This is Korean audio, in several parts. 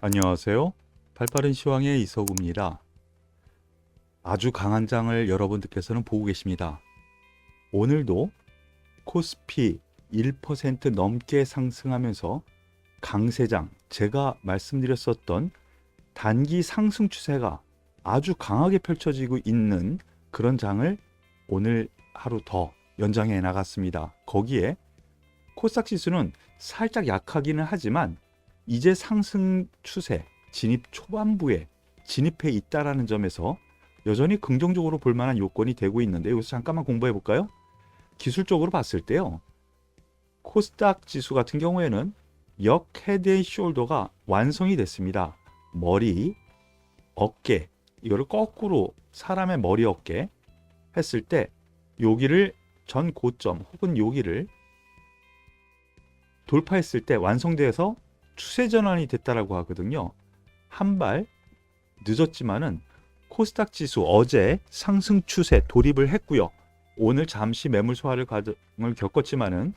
안녕하세요. 발빠른 시황의 이서구입니다. 아주 강한 장을 여러분들께서는 보고 계십니다. 오늘도 코스피 1% 넘게 상승하면서 강세장, 제가 말씀드렸었던 단기 상승 추세가 아주 강하게 펼쳐지고 있는 그런 장을 오늘 하루 더 연장해 나갔습니다. 거기에 코스닥 지수는 살짝 약하기는 하지만 이제 상승 추세 진입 초반부에 진입해 있다라는 점에서 여전히 긍정적으로 볼 만한 요건이 되고 있는데, 여기서 잠깐만 공부해 볼까요? 기술적으로 봤을 때요, 코스닥 지수 같은 경우에는 역 헤드 앤 숄더가 완성이 됐습니다. 머리, 어깨, 이거를 거꾸로 사람의 머리 어깨 했을 때 여기를 전 고점 혹은 여기를 돌파했을 때 완성돼서 추세 전환이 됐다라고 하거든요. 한 발 늦었지만은 코스닥 지수 어제 상승 추세 돌입을 했고요. 오늘 잠시 매물 소화를 과정을 겪었지만은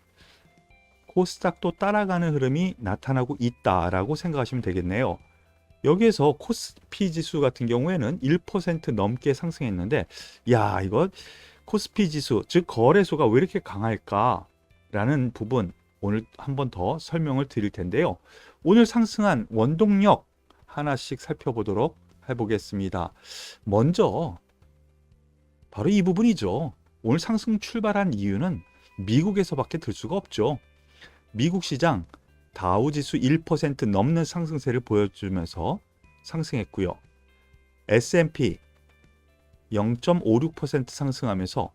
코스닥도 따라가는 흐름이 나타나고 있다라고 생각하시면 되겠네요. 여기에서 코스피 지수 같은 경우에는 1% 넘게 상승했는데, 야, 이거 코스피 지수, 즉 거래소가 왜 이렇게 강할까라는 부분 오늘 한 번 더 설명을 드릴 텐데요. 오늘 상승한 원동력 하나씩 살펴보도록 해보겠습니다. 먼저 바로 이 부분이죠. 오늘 상승 출발한 이유는 미국에서밖에 들 수가 없죠. 미국 시장 다우지수 1% 넘는 상승세를 보여주면서 상승했고요. S&P 0.56% 상승하면서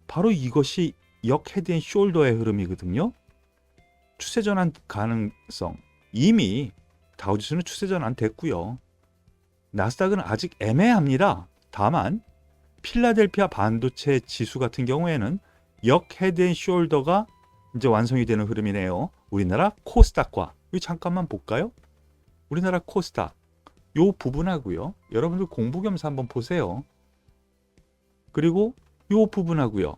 바로 이것이 역 헤드 앤 숄더의 흐름이거든요. 추세 전환 가능성, 이미 다우지수는 추세 전환 됐고요. 나스닥은 아직 애매합니다. 다만 필라델피아 반도체 지수 같은 경우에는 역 헤드 앤 숄더가 이제 완성이 되는 흐름이네요. 우리나라 코스닥과 이거 잠깐만 볼까요? 우리나라 코스닥 요 부분하고요. 여러분들 공부 겸사 한번 보세요. 그리고 요 부분하고요.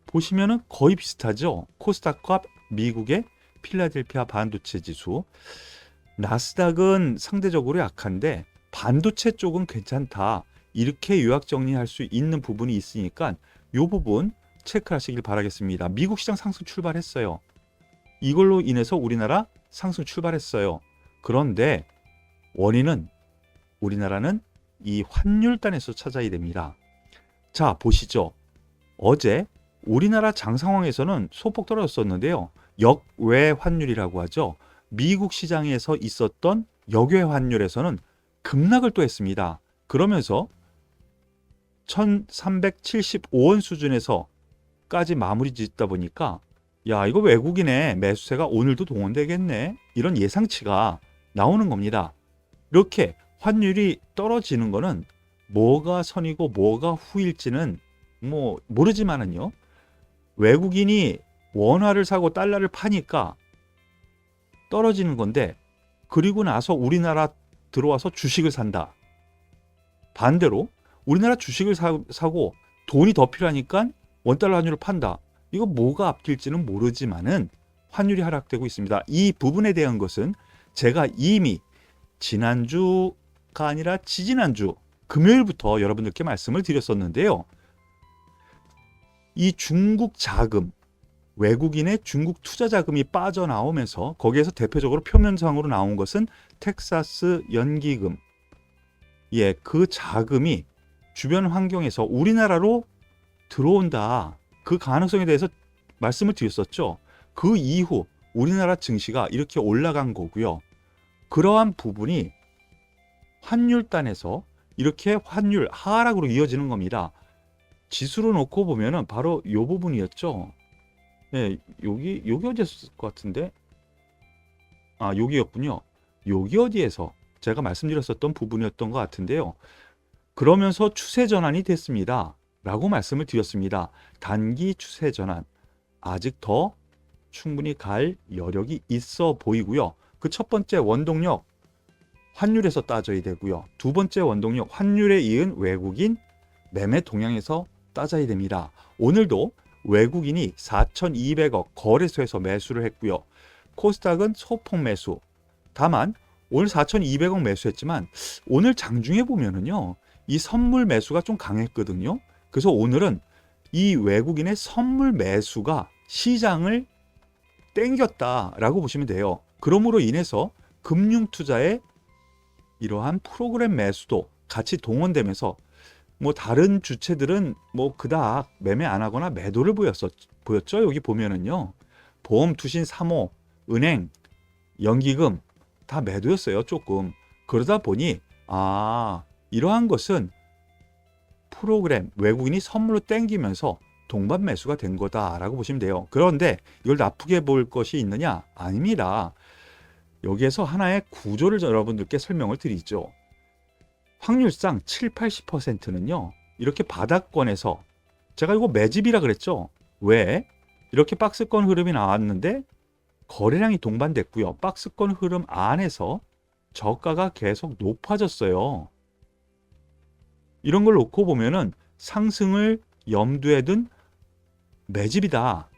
보시면은 거의 비슷하죠. 코스닥과 미국의 필라델피아 반도체 지수. 나스닥은 상대적으로 약한데 반도체 쪽은 괜찮다. 이렇게 요약 정리할 수 있는 부분이 있으니까 이 부분 체크하시길 바라겠습니다. 미국 시장 상승 출발했어요. 이걸로 인해서 우리나라 상승 출발했어요. 그런데 원인은 우리나라는 이 환율단에서 찾아야 됩니다. 자, 보시죠. 어제 우리나라 장 상황에서는 소폭 떨어졌었는데요. 역외 환율이라고 하죠. 미국 시장에서 있었던 역외 환율에서는 급락을 또 했습니다. 그러면서 1375원 수준에서까지 마무리 짓다 보니까 야, 이거 외국인의 매수세가 오늘도 동원되겠네. 이런 예상치가 나오는 겁니다. 이렇게 환율이 떨어지는 거는 뭐가 선이고 뭐가 후일지는 뭐 모르지만은요. 외국인이 원화를 사고 달러를 파니까 떨어지는 건데, 그리고 나서 우리나라 들어와서 주식을 산다. 반대로 우리나라 주식을 사고 돈이 더 필요하니까 원달러 환율을 판다. 이거 뭐가 앞길지는 모르지만은 환율이 하락되고 있습니다. 이 부분에 대한 것은 제가 이미 지난주가 아니라 지지난주 금요일부터 여러분들께 말씀을 드렸었는데요. 이 중국 자금, 외국인의 중국 투자 자금이 빠져나오면서 거기에서 대표적으로 표면상으로 나온 것은 텍사스 연기금. 예, 그 자금이 주변 환경에서 우리나라로 들어온다. 그 가능성에 대해서 말씀을 드렸었죠. 그 이후 우리나라 증시가 이렇게 올라간 거고요. 그러한 부분이 환율단에서 이렇게 환율 하락으로 이어지는 겁니다. 지수로 놓고 보면은 바로 이 부분이었죠. 네, 여기 어디였을 것 같은데, 아, 여기였군요. 여기 어디에서 제가 말씀드렸었던 부분이었던 것 같은데요. 그러면서 추세 전환이 됐습니다. 라고 말씀을 드렸습니다. 단기 추세 전환, 아직 더 충분히 갈 여력이 있어 보이고요. 그 첫 번째 원동력, 환율에서 따져야 되고요. 두 번째 원동력, 환율에 이은 외국인 매매 동향에서 따져야 됩니다. 오늘도 외국인이 4,200억 거래소에서 매수를 했고요. 코스닥은 소폭 매수, 다만 오늘 4,200억 매수했지만 오늘 장중에 보면은요, 이 선물 매수가 좀 강했거든요. 그래서 오늘은 이 외국인의 선물 매수가 시장을 땡겼다라고 보시면 돼요. 그러므로 인해서 금융 투자의 이러한 프로그램 매수도 같이 동원되면서 뭐 다른 주체들은 뭐 그닥 매매 안 하거나 매도를 보였죠. 여기 보면은요, 보험, 투신, 사모, 은행, 연기금 다 매도였어요. 조금. 그러다 보니 이러한 것은 프로그램 외국인이 선물로 땡기면서 동반 매수가 된 거다라고 보시면 돼요. 그런데 이걸 나쁘게 볼 것이 있느냐? 아닙니다. 여기에서 하나의 구조를 여러분들께 설명을 드리죠. 확률상 7, 80%는요. 이렇게 바닥권에서 제가 이거 매집이라 그랬죠. 왜? 이렇게 박스권 흐름이 나왔는데 거래량이 동반됐고요. 박스권 흐름 안에서 저가가 계속 높아졌어요. 이런 걸 놓고 보면은 상승을 염두에 둔 매집이다.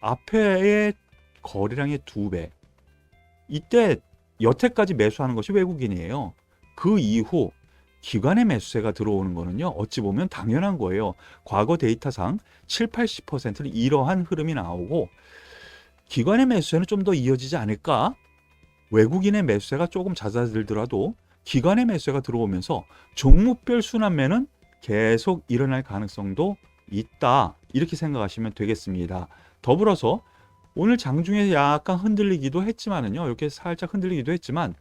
앞에의 거래량의 2배. 이때 여태까지 매수하는 것이 외국인이에요. 그 이후 기관의 매수세가 들어오는 거는요, 어찌 보면 당연한 거예요. 과거 데이터상 7, 80%는 이러한 흐름이 나오고 기관의 매수세는 좀 더 이어지지 않을까? 외국인의 매수세가 조금 잦아들더라도 기관의 매수세가 들어오면서 종목별 순환매는 계속 일어날 가능성도 있다. 이렇게 생각하시면 되겠습니다. 더불어서 오늘 장중에 약간 흔들리기도 했지만은요, 이렇게 살짝 흔들리기도 했지만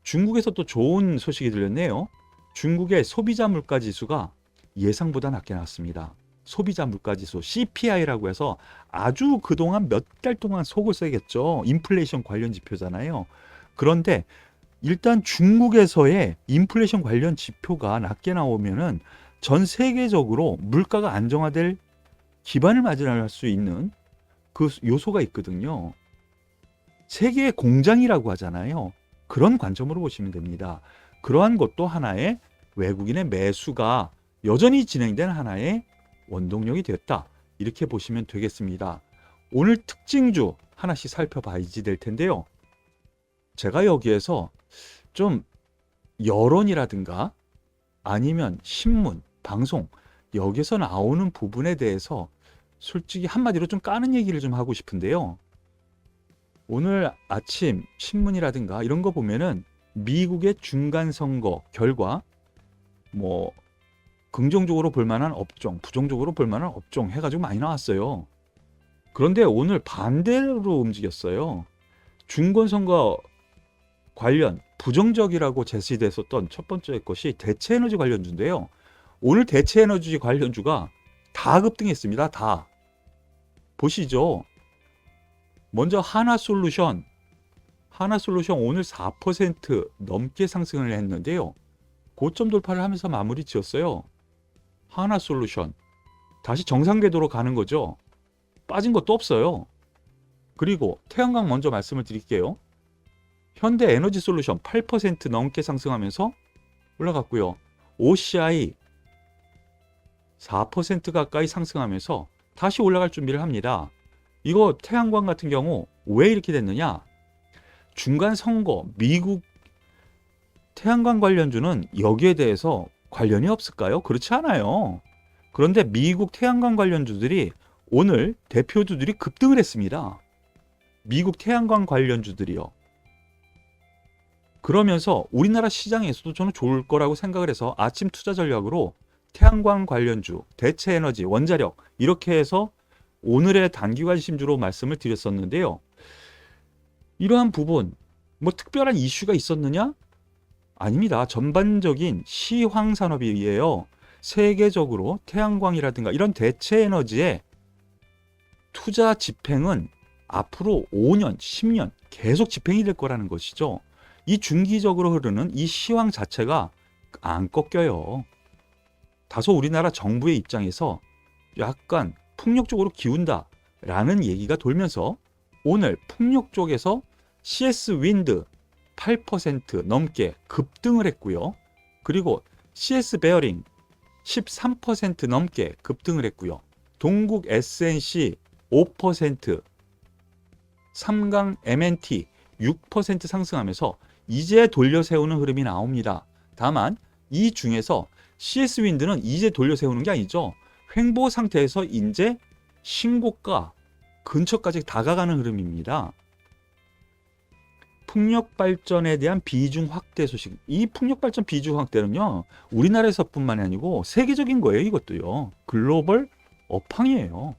중국에서 또 좋은 소식이 들렸네요. 중국의 소비자 물가 지수가 예상보다 낮게 나왔습니다. 소비자 물가 지수 CPI라고 해서 아주 그동안 몇 달 동안 속을 썩였죠. 인플레이션 관련 지표잖아요. 그런데 일단 중국에서의 인플레이션 관련 지표가 낮게 나오면은 전 세계적으로 물가가 안정화될 기반을 마련할 수 있는 그 요소가 있거든요. 세계의 공장이라고 하잖아요. 그런 관점으로 보시면 됩니다. 그러한 것도 하나의 외국인의 매수가 여전히 진행된 하나의 원동력이 되었다. 이렇게 보시면 되겠습니다. 오늘 특징주 하나씩 살펴봐야지 될 텐데요. 제가 여기에서 좀 여론이라든가 아니면 신문, 방송 여기서 나오는 부분에 대해서 솔직히 한마디로 좀 까는 얘기를 좀 하고 싶은데요. 오늘 아침 신문이라든가 이런 거 보면은 미국의 중간 선거 결과 뭐 긍정적으로 볼 만한 업종, 부정적으로 볼 만한 업종 해가지고 많이 나왔어요. 그런데 오늘 반대로 움직였어요. 중간선거 관련 부정적이라고 제시됐었던 첫 번째 것이 대체에너지 관련주인데요. 오늘 대체에너지 관련주가 다 급등했습니다. 다. 보시죠. 먼저 하나솔루션 오늘 4% 넘게 상승을 했는데요. 고점 돌파를 하면서 마무리 지었어요. 하나솔루션 다시 정상 궤도로 가는 거죠. 빠진 것도 없어요. 그리고 태양광 먼저 말씀을 드릴게요. 현대에너지솔루션 8% 넘게 상승하면서 올라갔고요. OCI 4% 가까이 상승하면서 다시 올라갈 준비를 합니다. 이거 태양광 같은 경우 왜 이렇게 됐느냐? 중간 선거, 미국 태양광 관련주는 여기에 대해서 관련이 없을까요? 그렇지 않아요. 그런데 미국 태양광 관련주들이 오늘 대표주들이 급등을 했습니다. 미국 태양광 관련주들이요. 그러면서 우리나라 시장에서도 저는 좋을 거라고 생각을 해서 아침 투자 전략으로 태양광 관련주, 대체에너지, 원자력 이렇게 해서 오늘의 단기관심주로 말씀을 드렸었는데요. 이러한 부분 뭐 특별한 이슈가 있었느냐? 아닙니다. 전반적인 시황산업이에요. 세계적으로 태양광이라든가 이런 대체에너지의 투자 집행은 앞으로 5년, 10년 계속 집행이 될 거라는 것이죠. 이 중기적으로 흐르는 이 시황 자체가 안 꺾여요. 다소 우리나라 정부의 입장에서 약간 풍력 쪽으로 기운다라는 얘기가 돌면서 오늘 풍력 쪽에서 CS 윈드 8% 넘게 급등을 했고요. 그리고 CS 베어링 13% 넘게 급등을 했고요. 동국 SNC 5%, 삼강 MNT 6% 상승하면서 이제 돌려 세우는 흐름이 나옵니다. 다만 이 중에서 CS 윈드는 이제 돌려 세우는 게 아니죠. 횡보 상태에서 이제 신고가 근처까지 다가가는 흐름입니다. 풍력 발전에 대한 비중 확대 소식. 이 풍력 발전 비중 확대는요, 우리나라에서뿐만이 아니고 세계적인 거예요. 이것도요. 글로벌 업황이에요.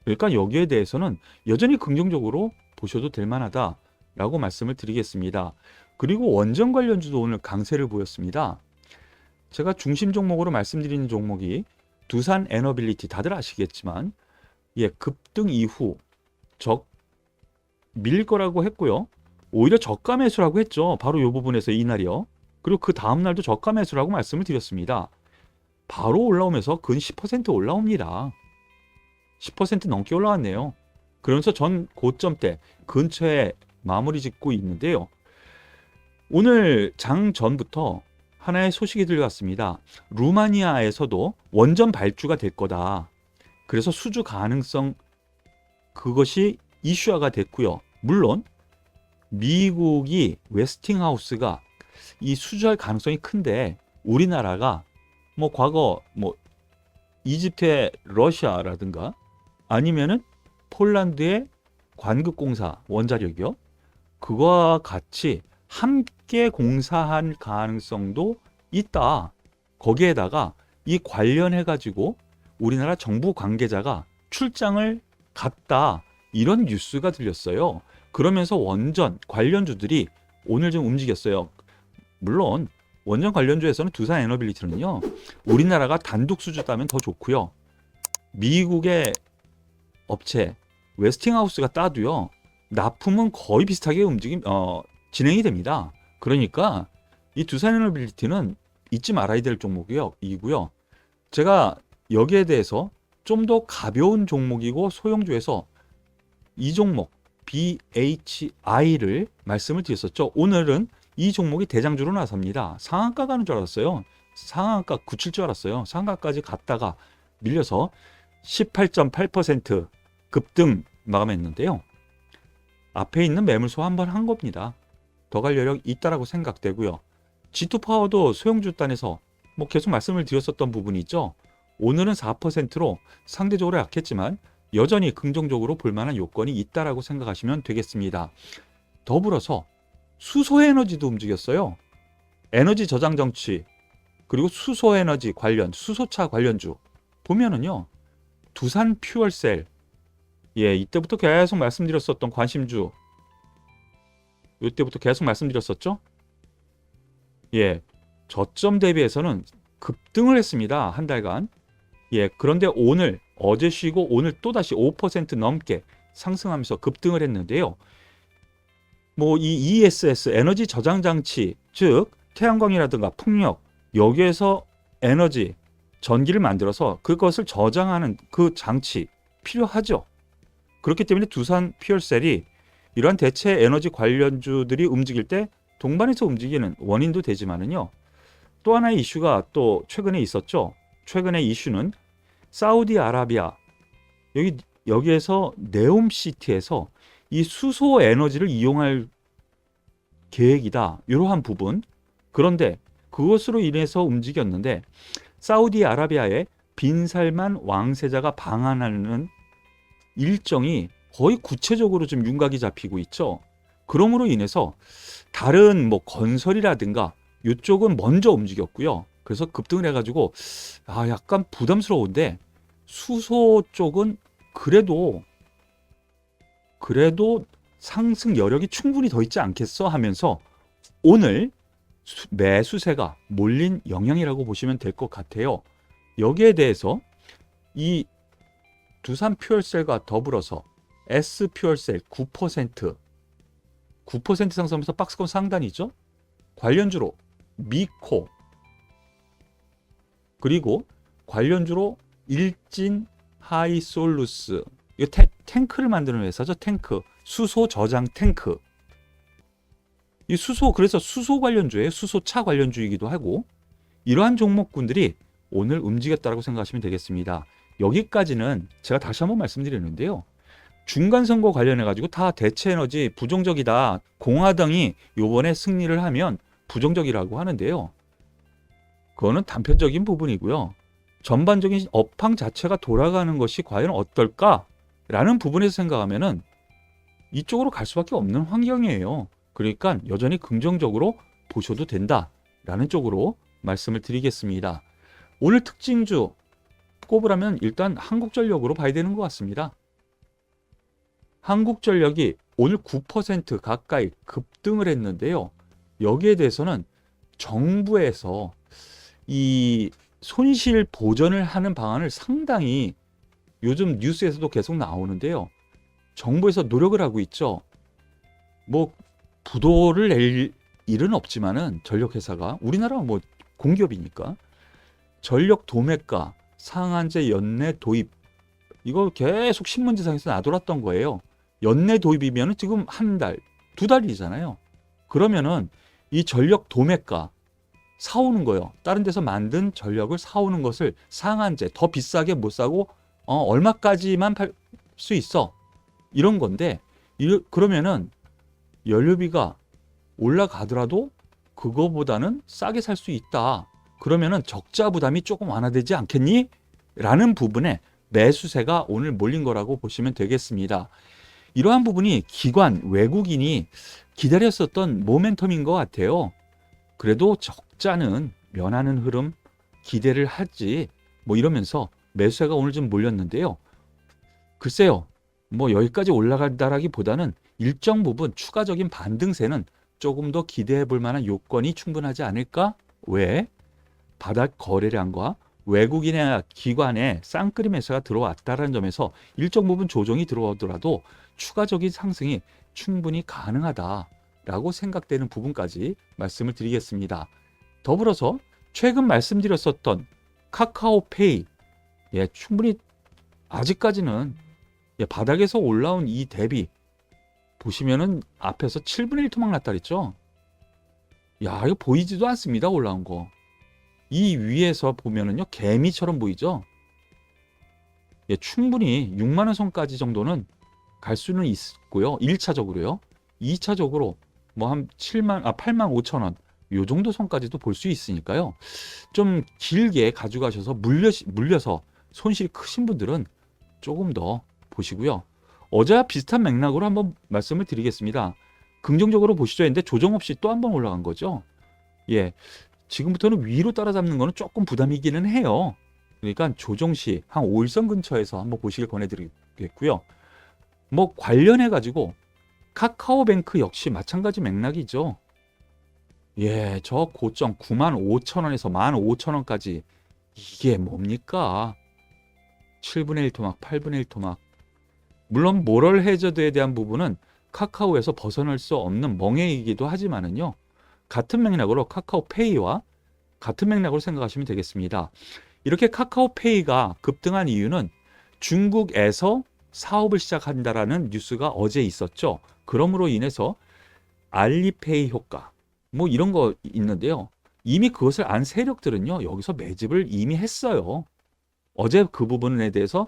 그러니까 여기에 대해서는 여전히 긍정적으로 보셔도 될 만하다라고 말씀을 드리겠습니다. 그리고 원전 관련주도 오늘 강세를 보였습니다. 제가 중심 종목으로 말씀드리는 종목이 두산 에너빌리티, 다들 아시겠지만 급등 이후 밀 거라고 했고요. 오히려 저가 매수라고 했죠. 바로 이 부분에서 이날이요. 그리고 그 다음 날도 저가 매수라고 말씀을 드렸습니다. 바로 올라오면서 근 10% 올라옵니다. 10% 넘게 올라왔네요. 그러면서 전 고점 때 근처에 마무리 짓고 있는데요. 오늘 장 전부터 하나의 소식이 들려왔습니다. 루마니아에서도 원전 발주가 될 거다. 그래서 수주 가능성, 그것이 이슈화가 됐고요. 물론 미국이 웨스팅하우스가 이 수주할 가능성이 큰데 우리나라가 과거 이집트의 러시아라든가 아니면은 폴란드의 관급공사 원자력이요. 그거와 같이 함께 공사한 가능성도 있다. 거기에다가 이 관련해 가지고 우리나라 정부 관계자가 출장을 갔다. 이런 뉴스가 들렸어요. 그러면서 원전 관련주들이 오늘 좀 움직였어요. 물론 원전 관련주에서는 두산 에너빌리티는요, 우리나라가 단독 수주다면 더 좋고요. 미국의 업체 웨스팅하우스가 따도요, 납품은 거의 비슷하게 진행이 됩니다. 그러니까 이 두산 에너빌리티는 잊지 말아야 될 종목이고요. 제가 여기에 대해서 좀 더 가벼운 종목이고 소형주에서 이 종목 BHI를 말씀을 드렸었죠. 오늘은 이 종목이 대장주로 나섭니다. 상한가 가는 줄 알았어요. 상한가 97 줄 알았어요. 상한가까지 갔다가 밀려서 18.8% 급등 마감했는데요. 앞에 있는 매물 소화 한번 한 겁니다. 더 갈 여력 있다라고 생각되고요. G2파워도 소형주 단에서 계속 말씀을 드렸었던 부분이 있죠. 오늘은 4%로 상대적으로 약했지만 여전히 긍정적으로 볼만한 요건이 있다라고 생각하시면 되겠습니다. 더불어서 수소에너지도 움직였어요. 에너지 저장 장치 그리고 수소에너지 관련 수소차 관련주 보면은요, 두산 퓨얼셀, 이때부터 계속 말씀드렸었던 관심주, 이때부터 계속 말씀드렸었죠. 저점 대비해서는 급등을 했습니다. 한 달간. 그런데 오늘 어제 쉬고 오늘 또다시 5% 넘게 상승하면서 급등을 했는데요. 이 ESS 에너지 저장 장치, 즉 태양광이라든가 풍력, 여기에서 에너지 전기를 만들어서 그것을 저장하는 그 장치 필요하죠. 그렇기 때문에 두산 퓨얼셀이 이러한 대체 에너지 관련주들이 움직일 때 동반해서 움직이는 원인도 되지만은요. 또 하나의 이슈가 또 최근에 있었죠. 최근의 이슈는 사우디아라비아 여기에서 네옴시티에서 이 수소 에너지를 이용할 계획이다. 이러한 부분. 그런데 그것으로 인해서 움직였는데 사우디아라비아의 빈살만 왕세자가 방한하는 일정이 거의 구체적으로 좀 윤곽이 잡히고 있죠. 그러므로 인해서 다른 건설이라든가 이쪽은 먼저 움직였고요. 그래서 급등을 해가지고 약간 부담스러운데 수소 쪽은 그래도 상승 여력이 충분히 더 있지 않겠어 하면서 오늘 매수세가 몰린 영향이라고 보시면 될 것 같아요. 여기에 대해서 이 두산 퓨얼셀과 더불어서 S 퓨얼셀 9% 상승하면서 박스권 상단이죠. 관련주로 미코 그리고 관련주로 일진 하이솔루스, 이거 탱크를 만드는 회사죠. 탱크, 수소 저장 탱크. 이 수소, 그래서 수소 관련주예요. 수소차 관련주이기도 하고 이러한 종목군들이 오늘 움직였다고 생각하시면 되겠습니다. 여기까지는 제가 다시 한번 말씀드리는데요. 중간 선거 관련해 가지고 다 대체 에너지 부정적이다. 공화당이 요번에 승리를 하면 부정적이라고 하는데요. 그거는 단편적인 부분이고요. 전반적인 업황 자체가 돌아가는 것이 과연 어떨까라는 부분에서 생각하면은 이쪽으로 갈 수밖에 없는 환경이에요. 그러니까 여전히 긍정적으로 보셔도 된다라는 쪽으로 말씀을 드리겠습니다. 오늘 특징주 꼽으라면 일단 한국전력으로 봐야 되는 것 같습니다. 한국전력이 오늘 9% 가까이 급등을 했는데요. 여기에 대해서는 정부에서 이 손실 보전을 하는 방안을 상당히 요즘 뉴스에서도 계속 나오는데요. 정부에서 노력을 하고 있죠. 뭐 부도를 낼 일은 없지만은 전력회사가 우리나라가 뭐 공기업이니까 전력 도매가 상한제 연내 도입 이거 계속 신문지상에서 나돌았던 거예요. 연내 도입이면 지금 한 달, 두 달이잖아요. 그러면은 이 전력 도매가 사오는 거예요. 다른 데서 만든 전력을 사오는 것을 상한제 더 비싸게 못 사고 얼마까지만 팔 수 있어. 이런 건데 그러면은 연료비가 올라가더라도 그거보다는 싸게 살 수 있다. 그러면은 적자 부담이 조금 완화되지 않겠니? 라는 부분에 매수세가 오늘 몰린 거라고 보시면 되겠습니다. 이러한 부분이 기관, 외국인이 기다렸었던 모멘텀인 것 같아요. 그래도 적자는 면하는 흐름 기대를 하지 뭐 이러면서 매수세가 오늘 좀 몰렸는데요. 글쎄요. 뭐 여기까지 올라간다라기보다는 일정 부분 추가적인 반등세는 조금 더 기대해 볼 만한 요건이 충분하지 않을까? 왜? 바닥 거래량과 외국인의 기관의 쌍끌이 매수가 들어왔다는 점에서 일정 부분 조정이 들어오더라도 추가적인 상승이 충분히 가능하다라고 생각되는 부분까지 말씀을 드리겠습니다. 더불어서 최근 말씀드렸었던 카카오페이 충분히 아직까지는 바닥에서 올라온 이 대비 보시면은 앞에서 7분의 1 토막 났다 그랬죠. 이거 보이지도 않습니다. 올라온 거. 이 위에서 보면은요 개미처럼 보이죠. 충분히 6만 원 선까지 정도는 갈 수는 있고요. 1차적으로요. 2차적으로 뭐 한 8만 5천 원 요 정도 선까지도 볼 수 있으니까요. 좀 길게 가져가셔서 물려서 손실이 크신 분들은 조금 더 보시고요. 어제와 비슷한 맥락으로 한번 말씀을 드리겠습니다. 긍정적으로 보시죠 했는데 조정 없이 또 한번 올라간 거죠. 지금부터는 위로 따라잡는 거는 조금 부담이기는 해요. 그러니까 조정 시 한 5일선 근처에서 한번 보시길 권해드리겠고요. 뭐 관련해 가지고 카카오뱅크 역시 마찬가지 맥락이죠. 저 고점 95,000원에서 15,000원까지 이게 뭡니까? 7분의 1 토막, 8분의 1 토막. 물론 모럴 해저드에 대한 부분은 카카오에서 벗어날 수 없는 멍해이기도 하지만은요. 같은 맥락으로 카카오페이와 같은 맥락으로 생각하시면 되겠습니다. 이렇게 카카오페이가 급등한 이유는 중국에서 사업을 시작한다라는 뉴스가 어제 있었죠. 그러므로 인해서 알리페이 효과 뭐 이런 거 있는데요. 이미 그것을 안 세력들은요. 여기서 매집을 이미 했어요. 어제 그 부분에 대해서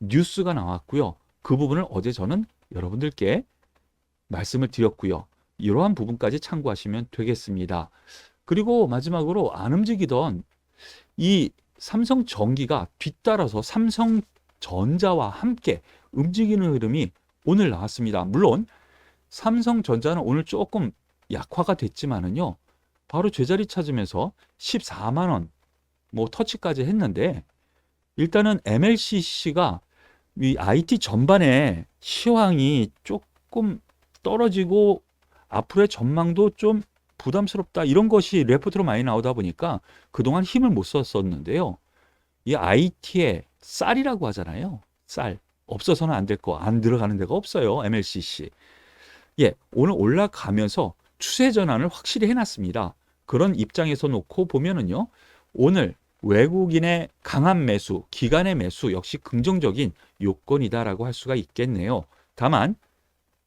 뉴스가 나왔고요. 그 부분을 어제 저는 여러분들께 말씀을 드렸고요. 이러한 부분까지 참고하시면 되겠습니다. 그리고 마지막으로 안 움직이던 이 삼성전기가 뒤따라서 삼성전자와 함께 움직이는 흐름이 오늘 나왔습니다. 물론 삼성전자는 오늘 조금 약화가 됐지만은요. 바로 제자리 찾으면서 14만 원 뭐 터치까지 했는데 일단은 MLCC가 이 IT 전반의 시황이 조금 떨어지고 앞으로의 전망도 좀 부담스럽다 이런 것이 레포트로 많이 나오다 보니까 그동안 힘을 못 썼었는데요. 이 IT의 쌀이라고 하잖아요. 쌀. 없어서는 안 될 거. 안 들어가는 데가 없어요. MLCC. 오늘 올라가면서 추세 전환을 확실히 해놨습니다. 그런 입장에서 놓고 보면은요. 오늘 외국인의 강한 매수, 기관의 매수 역시 긍정적인 요건이다라고 할 수가 있겠네요. 다만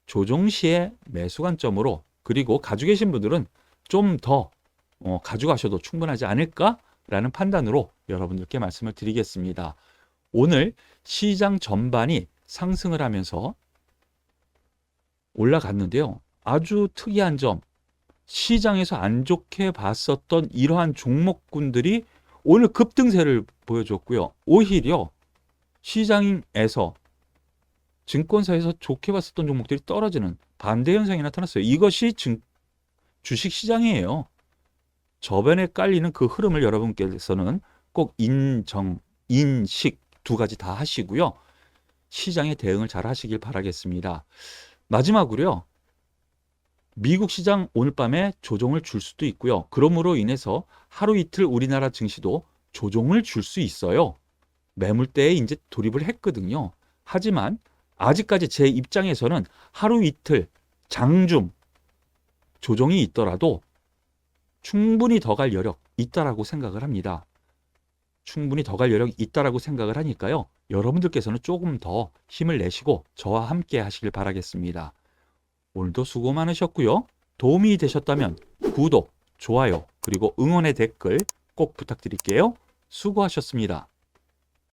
조정 시의 매수 관점으로 그리고 가지고 계신 분들은 좀 더 가져가셔도 충분하지 않을까라는 판단으로 여러분들께 말씀을 드리겠습니다. 오늘 시장 전반이 상승을 하면서 올라갔는데요. 아주 특이한 점, 시장에서 안 좋게 봤었던 이러한 종목군들이 오늘 급등세를 보여줬고요. 오히려 시장에서 증권사에서 좋게 봤었던 종목들이 떨어지는 반대 현상이 나타났어요. 이것이 주식 시장이에요. 저변에 깔리는 그 흐름을 여러분께서는 꼭 인식 두 가지 다 하시고요. 시장에 대응을 잘 하시길 바라겠습니다. 마지막으로요. 미국 시장 오늘 밤에 조정을 줄 수도 있고요. 그러므로 인해서 하루 이틀 우리나라 증시도 조정을 줄 수 있어요. 매물대에 이제 돌입을 했거든요. 하지만 아직까지 제 입장에서는 하루 이틀 장중 조정이 있더라도 충분히 더 갈 여력 있다라고 생각을 합니다. 충분히 더 갈 여력이 있다라고 생각을 하니까요. 여러분들께서는 조금 더 힘을 내시고 저와 함께 하시길 바라겠습니다. 오늘도 수고 많으셨고요. 도움이 되셨다면 구독, 좋아요, 그리고 응원의 댓글 꼭 부탁드릴게요. 수고하셨습니다.